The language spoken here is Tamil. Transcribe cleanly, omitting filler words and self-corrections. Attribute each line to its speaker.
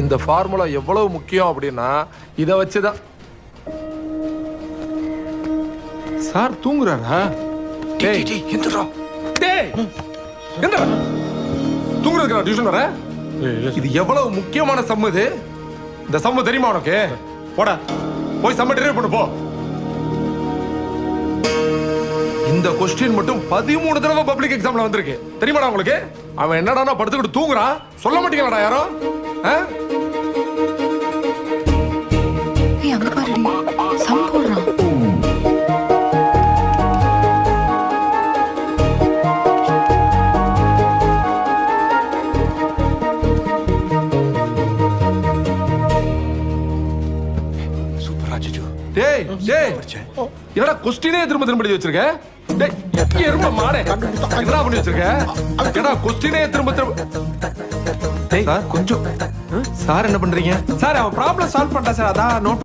Speaker 1: இந்த ஃபார்முலா எவ்வளவு முக்கியம் அப்படின்னா இதை வச்சுதான்.
Speaker 2: சார் தூங்குறாரா?
Speaker 1: டேய் எந்திரா. டேய் எந்திரா. தூங்குறதுக்கு நான் டியூஷன் வரேன். இது எவ்வளவு முக்கியமான சம்மு இது. இந்த சம்மு தெரியுமா உனக்கு? போடா போய் சம்ம டெலிவரி பண்ணு போ. இந்த கொஸ்டின் மட்டும் 13 தடவை பப்ளிக் எக்ஸாம்ல வந்திருக்கு தெரியுமாடா உங்களுக்கு? அவன் என்னடா படுத்துக்கிட்டு தூங்குறான், சொல்ல மாட்டீங்களாடா யாரும்?
Speaker 3: அங்க பாருடி சம் போடுறான்.
Speaker 1: டேய் டேய் என்னடா கொஸ்டினே திரும்ப திரும்ப எழுதி வச்சிருக்க? டேய் எருமை மாடே என்னடா பண்ணி வச்சிருக்க? என்னடா கொஸ்டினே திரும்ப திரும்ப.
Speaker 2: டேய் கொஞ்சம். சார் என்ன பண்றீங்க?
Speaker 4: சார் அவன் ப்ராப்ளம் சால்வ் பண்ணிட்டா சார், அதான் நோட்